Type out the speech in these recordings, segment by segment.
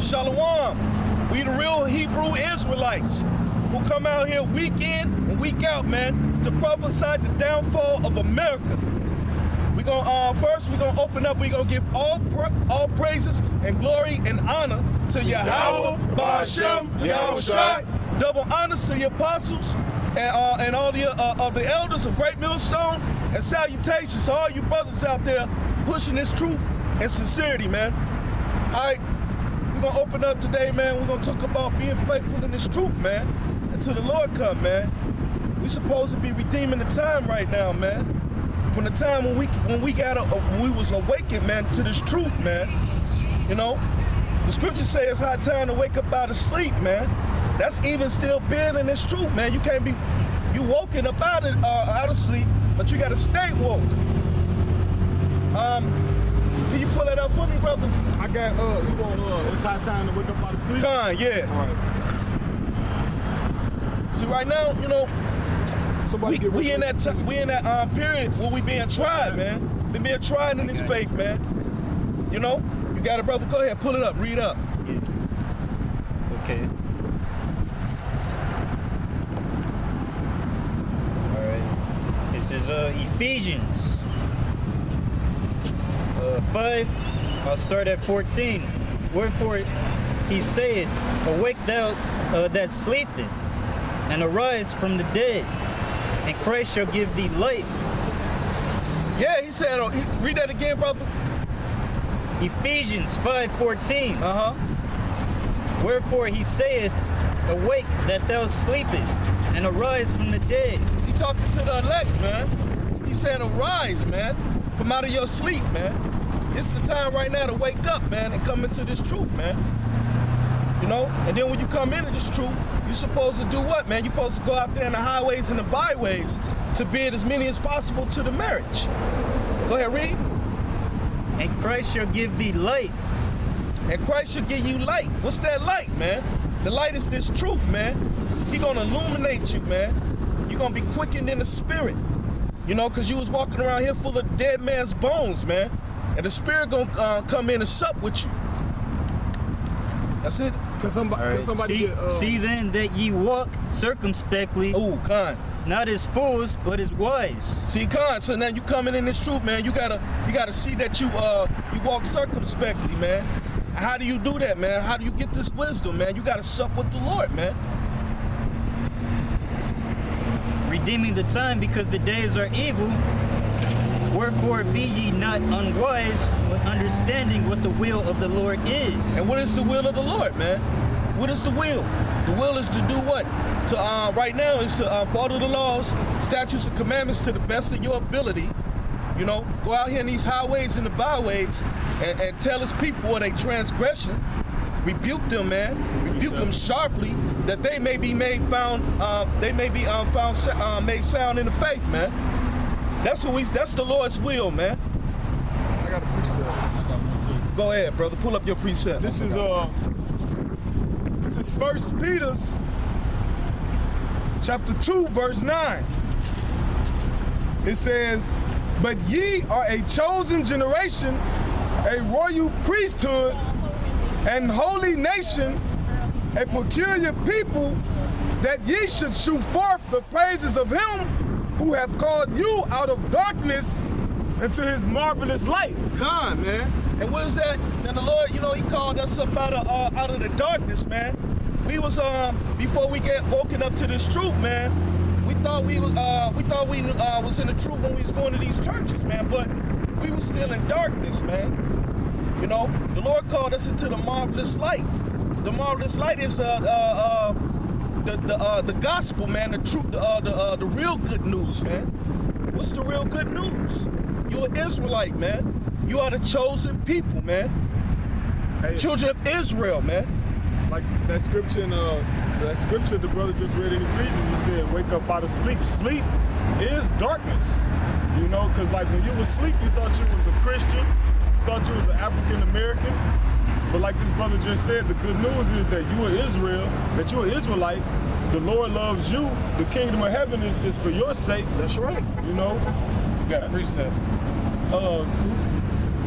Shalom. We the real Hebrew Israelites who come out here week in and week out, man, to prophesy the downfall of America. We gonna first we gonna open up. We gonna give all praises and glory and honor to Yahweh, Ba'ashem, Yahushai. Double honors to the apostles and all the elders of Great Millstone, and salutations to all you brothers out there pushing this truth and sincerity, man. All right, we're gonna open up today, man. We're gonna talk about being faithful in this truth, man, until the Lord come, man. We supposed to be redeeming the time right now, man. From the time when we was awakened, man, to this truth, man. You know, the scriptures say it's high time to wake up out of sleep, man. That's even still being in this truth, man. You can't be, you woken up out of sleep, but you gotta stay woke. Can you pull that up for me, brother? I got, it's high time to wake up out of sleep? Yeah. All right. See, right now, you know, we in that period where we being tried, man. We being tried in this faith, man. You know, you got it, brother. Go ahead, pull it up, read up. Yeah. Okay. All right. This is Ephesians 5. I'll start at 14. Wherefore he saith, awake thou that sleepeth, and arise from the dead, and Christ shall give thee light. Yeah, he said, read that again, brother. Ephesians 5:14. Wherefore he saith, awake that thou sleepest, and arise from the dead. He talking to the elect, man. He said, arise, man, from out of your sleep, man. It's the time right now to wake up, man, and come into this truth, man. You know, and then when you come into this truth, you're supposed to do what, man? You're supposed to go out there in the highways and the byways to bid as many as possible to the marriage. Go ahead, read. And Christ shall give thee light. And Christ shall give you light. What's that light, man? The light is this truth, man. He gonna illuminate you, man. You're gonna be quickened in the spirit. You know, because you was walking around here full of dead man's bones, man. And the spirit gonna come in and sup with you. That's it. Cause somebody see then that ye walk circumspectly. Ooh, Khan. Not as fools, but as wise. See, Khan, so now you coming in this truth, man. You gotta see that you walk circumspectly, man. How do you do that, man? How do you get this wisdom, man? You gotta sup with the Lord, man. Redeeming the time, because the days are evil. Wherefore be ye not unwise, but understanding what the will of the Lord is. And what is the will of the Lord, man? What is the will? The will is to do what? To right now is to follow the laws, statutes, and commandments to the best of your ability. You know, go out here in these highways and the byways and tell his people what a transgression. Rebuke them, man. Rebuke them sharply, that they may be made found. Made sound in the faith, man. That's the Lord's will, man. I got a precept. Go ahead, brother. Pull up your precept. This is 1 Peter chapter 2, verse 9. It says, but ye are a chosen generation, a royal priesthood, and holy nation, a peculiar people, that ye should shew forth the praises of him who hath called you out of darkness into his marvelous light. Khan, man. And what is that? Now the Lord, you know, he called us up out of the darkness, man. We was before we get woken up to this truth, man. We thought we was in the truth when we was going to these churches, man. But we was still in darkness, man. You know, the Lord called us into the marvelous light. The marvelous light is the gospel, man. The truth, the real good news, man. What's the real good news? You're an Israelite, man. You are the chosen people, man. Hey, children of Israel, man. Like that scripture the brother just read in Ephesians, he said, wake up out of sleep. Sleep is darkness. You know, because like when you was asleep, you thought you was a Christian, you thought you was an African American. But like this brother just said, the good news is that you are Israel, that you're an Israelite. The Lord loves you. The kingdom of heaven is for your sake. That's right. You know? You got a precept. Go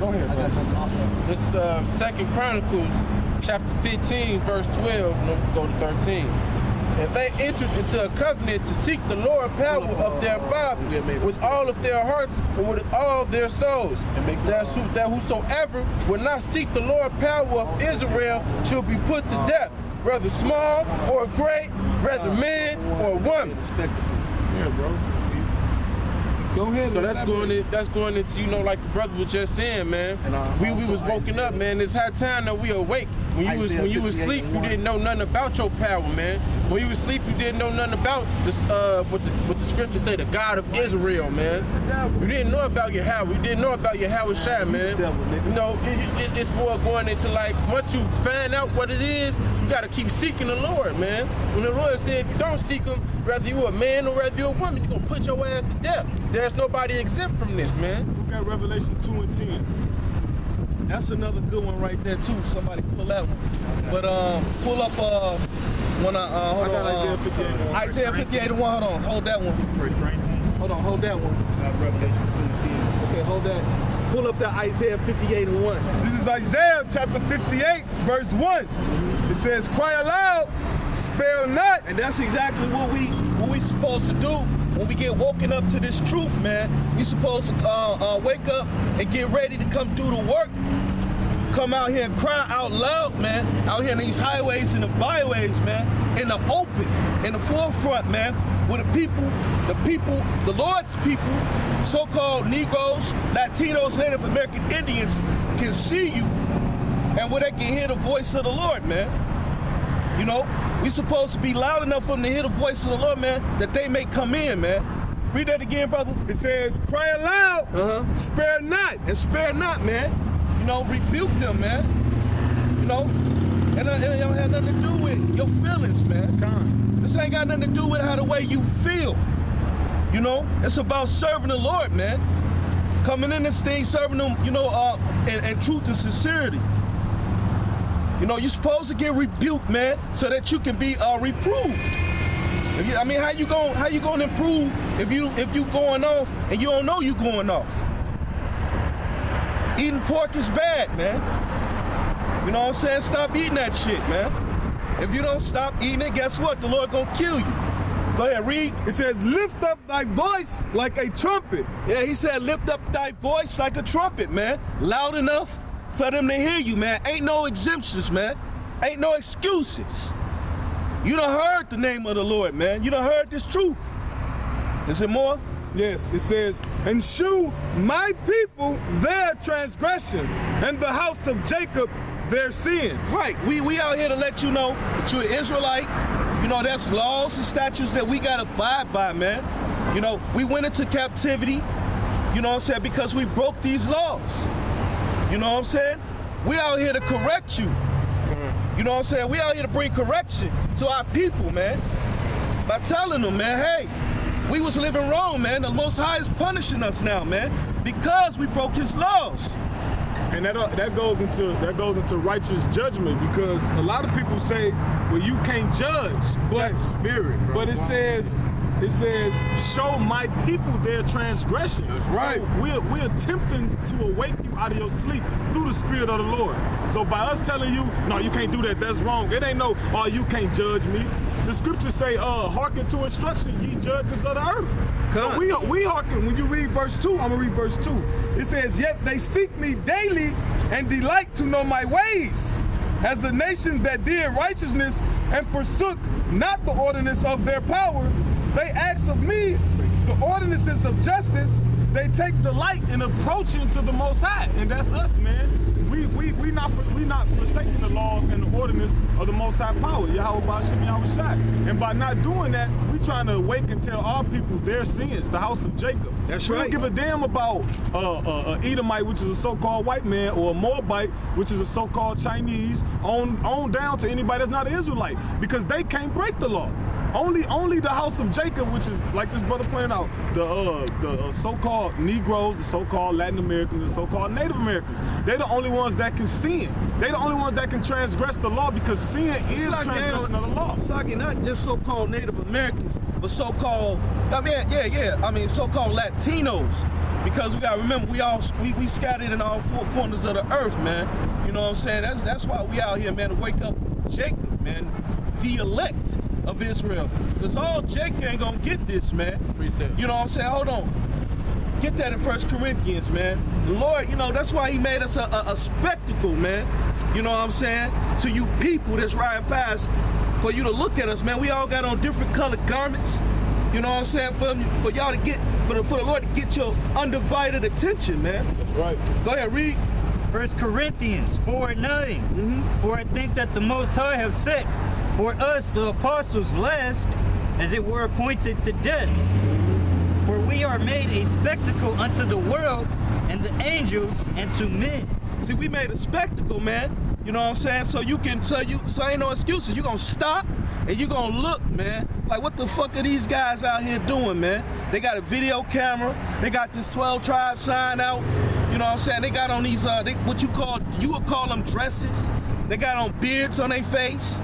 ahead, bro. This is 2 Chronicles chapter 15, verse 12, and then we go to 13. And they entered into a covenant to seek the Lord power of their fathers with all of their hearts and with all their souls. That whosoever will not seek the Lord power of Israel shall be put to death, whether small or great, whether man or woman. Yeah, bro. Go ahead. So that's going into, you know, like the brother was just saying, man. We was woken up, man. It's high time that we awake. When you was asleep, you didn't know nothing about your power, man. When you was asleep, you didn't know nothing about this, what the scriptures say, the God of Israel, man. You didn't know about Yahweh. You didn't know about Yahweh Shai, man. You know, it's more going into like, once you find out what it is, you got to keep seeking the Lord, man. When the Lord said, if you don't seek him, whether you a man or whether you a woman, you're going to put your ass to death. There's nobody exempt from this, man. Look at Revelation 2 and 10. That's another good one right there too. Somebody pull that one. But pull up hold on. Isaiah 58 and 1. Hold on, hold that one. Hold that one. Revelation 2 and 10. Okay, hold that. Pull up that Isaiah 58 and 1. This is Isaiah chapter 58, verse 1. It says, cry aloud, spare not. And that's exactly what we supposed to do when we get woken up to this truth, man. We supposed to wake up and get ready to come do the work. Come out here and cry out loud, man. Out here in these highways and the byways, man. In the open, in the forefront, man. Where the Lord's people, so-called Negroes, Latinos, Native American Indians can see you, and where they can hear the voice of the Lord, man. You know, we supposed to be loud enough for them to hear the voice of the Lord, man, that they may come in, man. Read that again, brother. It says, cry aloud, spare not. And spare not, man. You know, rebuke them, man. You know, and it don't have nothing to do with your feelings, man. This ain't got nothing to do with how the way you feel. You know, it's about serving the Lord, man. Coming in this thing, serving them, you know, in truth and sincerity. You know, you're supposed to get rebuked, man, so that you can be reproved. I mean, how you gonna improve if you going off and you don't know you going off? Eating pork is bad, man. You know what I'm saying? Stop eating that shit, man. If you don't stop eating it, guess what? The Lord gonna kill you. Go ahead, read. It says, lift up thy voice like a trumpet. Yeah, he said, lift up thy voice like a trumpet, man. Loud enough for them to hear you, man. Ain't no exemptions, man. Ain't no excuses. You done heard the name of the Lord, man. You done heard this truth. Is it more? Yes, it says, and shew my people their transgression, and the house of Jacob their sins. Right, we out here to let you know that you're an Israelite. You know, there's laws and statutes that we gotta abide by, man. You know, we went into captivity, you know what I'm saying, because we broke these laws. You know what I'm saying? We out here to correct you. You know what I'm saying? We out here to bring correction to our people, man. By telling them, man, hey, we was living wrong, man. The Most High is punishing us now, man, because we broke his laws. And that goes into righteous judgment, because a lot of people say, well, you can't judge, but That's the spirit, bro. But it says, show my people their transgression. That's right. So we're attempting to awake you out of your sleep through the Spirit of the Lord. So by us telling you, no, you can't do that, that's wrong. It ain't no, oh, you can't judge me. The scriptures say, hearken to instruction, ye judges of the earth. So we hearken. When you read verse 2, I'm gonna read verse 2. It says, yet they seek me daily and delight to know my ways. As a nation that did righteousness and forsook not the ordinance of their power, they ask of me the ordinances of justice. They take delight in approaching to the Most High, and that's us, man. We not forsaking the laws and the ordinance of the Most High power, Yahweh Ba'ashem Yahweh Shai. And by not doing that, we trying to awake and tell our people their sins, the house of Jacob. That's we right. don't give a damn about Edomite, which is a so-called white man, or a Moabite, which is a so-called Chinese, on down to anybody that's not an Israelite, because they can't break the law. Only the house of Jacob, which is, like this brother pointed out, the so-called Negroes, the so-called Latin Americans, the so-called Native Americans. They're the only ones that can sin. They're the only ones that can transgress the law, because sin is transgression of the law. It's like not just so-called Native Americans, but so-called, so-called Latinos. Because we gotta remember, we scattered in all four corners of the earth, man. You know what I'm saying? That's why we out here, man, to wake up Jacob, man, the elect of Israel. Because all Jacob ain't gonna get this, man. Appreciate it. You know what I'm saying? Hold on. Get that in 1 Corinthians, man. The Lord, you know, that's why he made us a spectacle, man. You know what I'm saying? To you people that's riding past, for you to look at us, man. We all got on different colored garments. You know what I'm saying? For y'all to get, for the Lord to get your undivided attention, man. That's right. Go ahead, read. 1 Corinthians 4:9. For I think that the Most High have set for us the apostles last, as it were appointed to death. For we are made a spectacle unto the world and the angels and to men. See, we made a spectacle, man. You know what I'm saying? So you can tell you, so ain't no excuses. You gonna stop and you gonna look, man. Like, what the fuck are these guys out here doing, man? They got a video camera. They got this 12 tribe sign out. You know what I'm saying? They got on these, you would call them dresses. They got on beards on their face.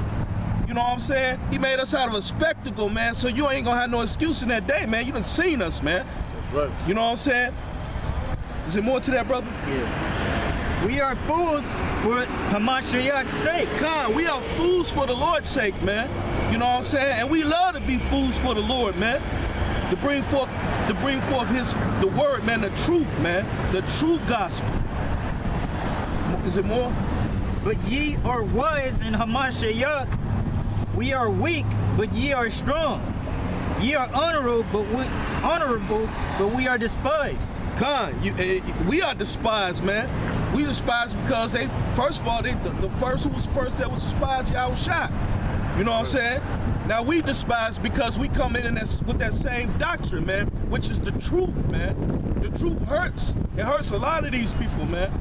You know what I'm saying? He made us out of a spectacle, man. So you ain't gonna have no excuse in that day, man. You done seen us, man. That's right. You know what I'm saying? Is there more to that, brother? Yeah. We are fools for Hamashiach's sake. Con, we are fools for the Lord's sake, man. You know what I'm saying? And we love to be fools for the Lord, man. To bring forth the word, man, the truth, man. The true gospel. Is it more? But ye are wise in Hamashiach. We are weak, but ye are strong. Ye are honorable, but we are despised. Con, we are despised, man. We despised because they, first of all, the first who was first that was despised, Yahushua. You know what I'm saying? Now we despise because we come in with that same doctrine, man, which is the truth, man. The truth hurts. It hurts a lot of these people, man.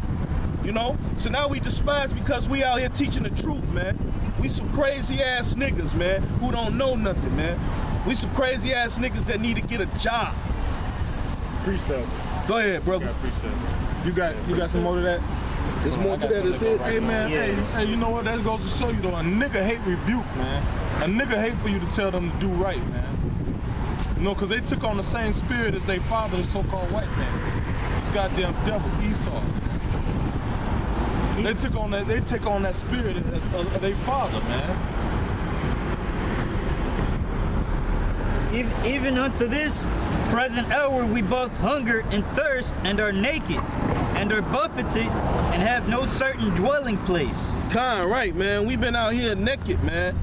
You know? So now we despise because we out here teaching the truth, man. We some crazy ass niggas, man, who don't know nothing, man. We some crazy ass niggas that need to get a job. Precept. Go ahead, brother. You got some more to that? There's more to that, is it? Hey man, Yeah. hey, you know what? That goes to show you though, a nigga hate rebuke, man. A nigga hate for you to tell them to do right, man. You know, cause they took on the same spirit as their father, the so-called white man. This goddamn devil, Esau. They take on that spirit as their father, man. Even unto this present hour we both hunger and thirst and are naked and are buffeted and have no certain dwelling place. Con, right, man. We've been out here naked, man.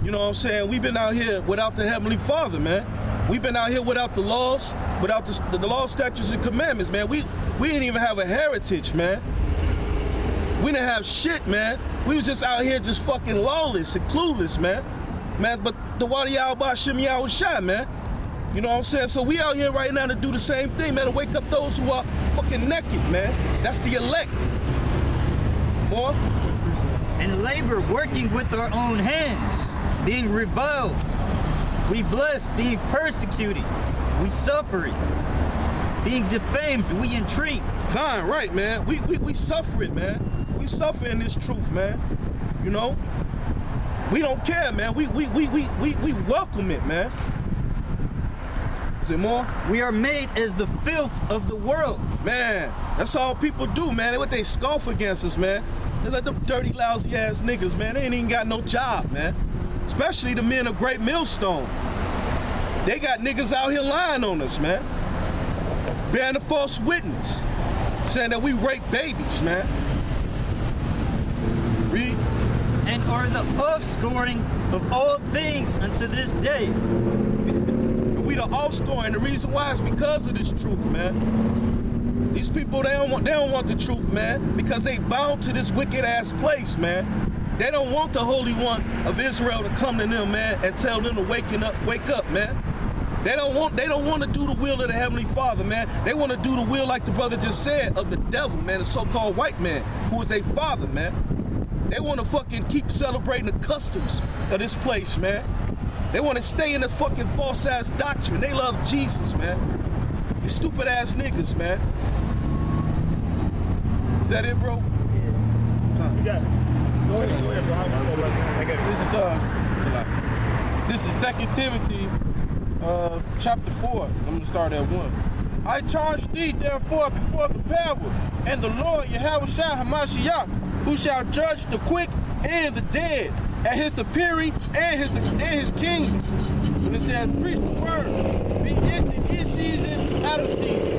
You know what I'm saying? We've been out here without the Heavenly Father, man. We've been out here without the laws, without the law, statutes, and commandments, man. We didn't even have a heritage, man. We didn't have shit, man. We was just out here just fucking lawless and clueless, man. Man, but the Wadi Yahweh Shem Yahushua, man. You know what I'm saying? So we out here right now to do the same thing, man, to wake up those who are fucking naked, man. That's the elect. Boy. And labor working with our own hands, being reviled. We bless, being persecuted. We suffer it. Being defamed, we entreat. Con, right, man. We suffer it, man. We suffer in this truth, man. You know? We don't care, man. We welcome it, man. Is there more? We are made as the filth of the world. Man, that's all people do, man. What they scoff against us, man. They like them dirty, lousy ass niggas, man. They ain't even got no job, man. Especially the men of Great Millstone. They got niggas out here lying on us, man. Bearing a false witness. Saying that we rape babies, man. Read. And are the offscoring of all things unto this day. We the offscoring. The reason why is because of this truth, man. These people, they don't want the truth, man, because they bound to this wicked ass place, man. They don't want the Holy One of Israel to come to them, man, and tell them to wake up, man. They don't want to do the will of the Heavenly Father, man. They want to do the will, like the brother just said, of the devil, man, the so-called white man, who is a father, man. They want to fucking keep celebrating the customs of this place, man. They want to stay in this fucking false-ass doctrine. They love Jesus, man. You stupid-ass niggas, man. Is that it, bro? You got it. Go ahead, bro. I got it. This is 2 Timothy, chapter 4. I'm gonna start at 1. I charge thee therefore before the power and the Lord Yahushua Hamashiach who shall judge the quick and the dead, at his appearing and his kingdom. When it says, preach the word, be instant in season, out of season.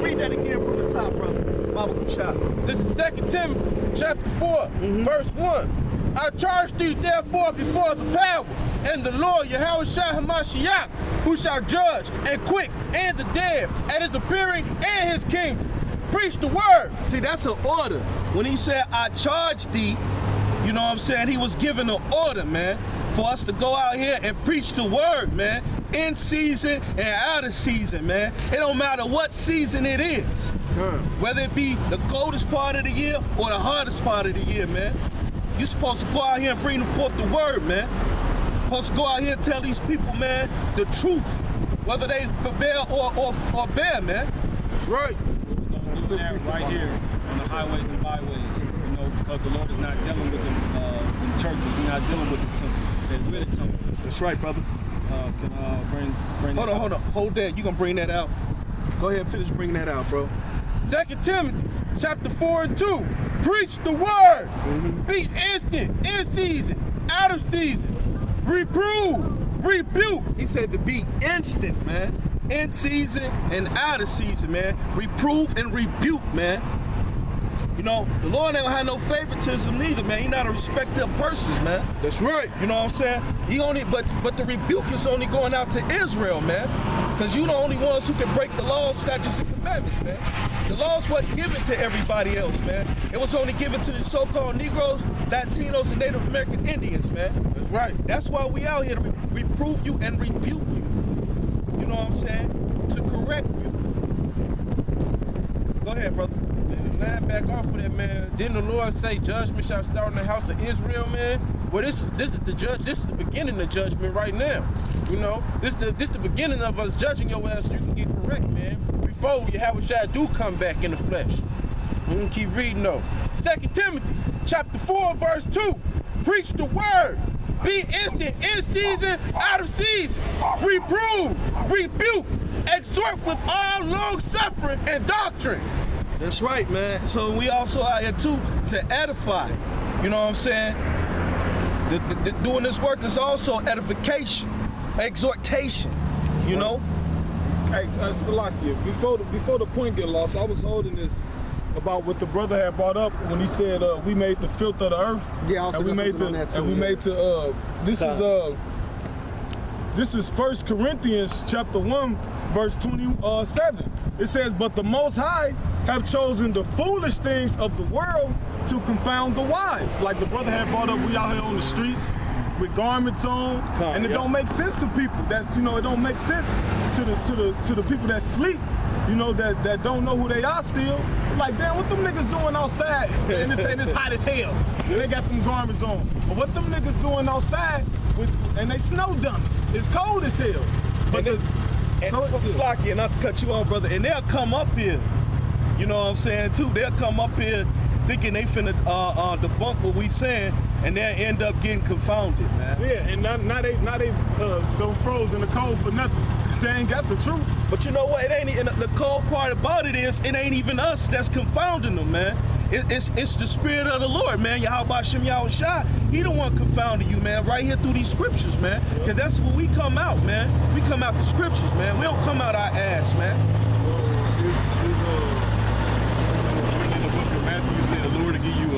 Read that again from the top, brother. Baba Kuchar. This is 2 Timothy chapter 4, verse 1. I charge thee therefore before the power and the Lord Yahushua HaMashiach, who shall judge and quick and the dead at his appearing and his kingdom. Preach the word. See, that's an order. When he said, I charge thee, you know what I'm saying? He was giving an order, man, for us to go out here and preach the word, man. In season and out of season, man. It don't matter what season it is. Whether it be the coldest part of the year or the hardest part of the year, man. You're supposed to go out here and bring forth the word, man. Supposed to go out here and tell these people, man, the truth. Whether they forbear or bear, man. That's right. We're gonna do that right here on the highways and byways, you know, because the Lord is not dealing with them churches. He's not dealing with the temple. They're the temple. That's right, brother. Bring Hold on. Hold that. You gonna bring that out. Go ahead and finish bringing that out, bro. 2 Timothy chapter 4 and 2. Preach the word. Be instant, in season, out of season. Reprove, rebuke. He said to be instant, man. In season and out of season, man. Reprove and rebuke, man. You know, the Lord ain't gonna have no favoritism neither, man. He not a respecter of persons, man. That's right. You know what I'm saying? He only, but the rebuke is only going out to Israel, man. Because you the only ones who can break the laws, statutes, and commandments, man. The laws wasn't given to everybody else, man. It was only given to the so-called Negroes, Latinos, and Native American Indians, man. That's right. That's why we out here to reprove you and rebuke you. You know what I'm saying? To correct you. Go ahead, brother. Man, back off of that, man. Didn't the Lord say judgment shall start in the house of Israel, man? Well, this is the beginning of judgment right now. You know, this the beginning of us judging your ass so you can get correct, man. Before Yahushua do come back in the flesh. We can keep reading though. 2 Timothy chapter 4, verse 2. Preach the word. Be instant, in season, out of season. Reprove, rebuke, exhort with all long suffering and doctrine. That's right, man. So we also out here too to edify. You know what I'm saying? Doing this work is also edification, exhortation. You know. Hey, Salakia, before the point get lost, I was holding this about what the brother had brought up when he said we made the filth of the earth. Yeah, I also and we made the, on that too, and we made to this is 1 Corinthians chapter 1 verse 27. It says, but the Most High have chosen the foolish things of the world to confound the wise. Like the brother had brought up, we out here on the streets with garments on, and it don't make sense to people. That's, you know, it don't make sense to the people that sleep, you know, that don't know who they are still. Like, damn, what them niggas doing outside? And it's hot as hell. They got them garments on. But what them niggas doing outside, and they snow dummies. It's cold as hell. But and Slacky, not to cut you off, brother, and they'll come up here, you know what I'm saying, too. They'll come up here thinking they finna debunk what we saying, and they'll end up getting confounded, man. Yeah, and now they don't froze in the cold for nothing. They ain't got the truth. But you know what? It ain't. And the cold part about it is, it ain't even us that's confounding them, man. It's the Spirit of the Lord, man. Yahweh Shem Yahushua. He the one confounding you, man. Right here through these scriptures, man. Because that's where we come out, man. We come out the scriptures, man. We don't come out our ass, man. In the book of Matthew, you say the Lord will give you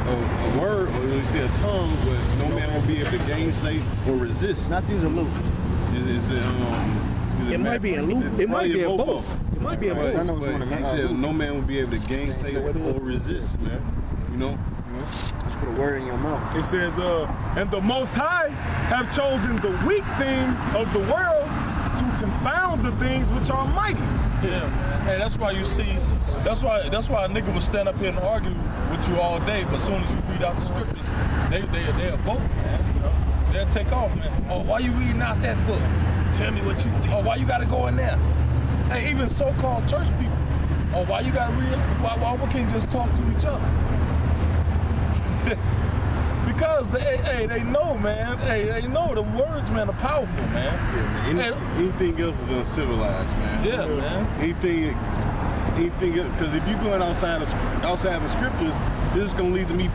a word, or you say a tongue, but no man will be able to gainsay or resist. Not these are Luke. It might be in Luke. It might be in both. It might be in both. I know it's one of He them. said no man will be able to gainsay or resist, man. You know? Just put a word in your mouth. It says, and the Most High have chosen the weak things of the world to confound the things which are mighty. Yeah, man. Hey, that's why you see, that's why a nigga will stand up here and argue with you all day, but as soon as you read out the scriptures, they'll vote, man. You know? They'll take off, man. Oh, why you reading out that book? Tell me what you think. Oh, why you gotta go in there? Hey, even so-called church people. Oh, why you gotta read? Why we can't just talk to each other? Because they know, man. Hey, they know the words, man, are powerful, man. Yeah, man. Anything else is uncivilized, man. Yeah, man. Anything anything, because if you're going outside of the scriptures, this is going to lead to me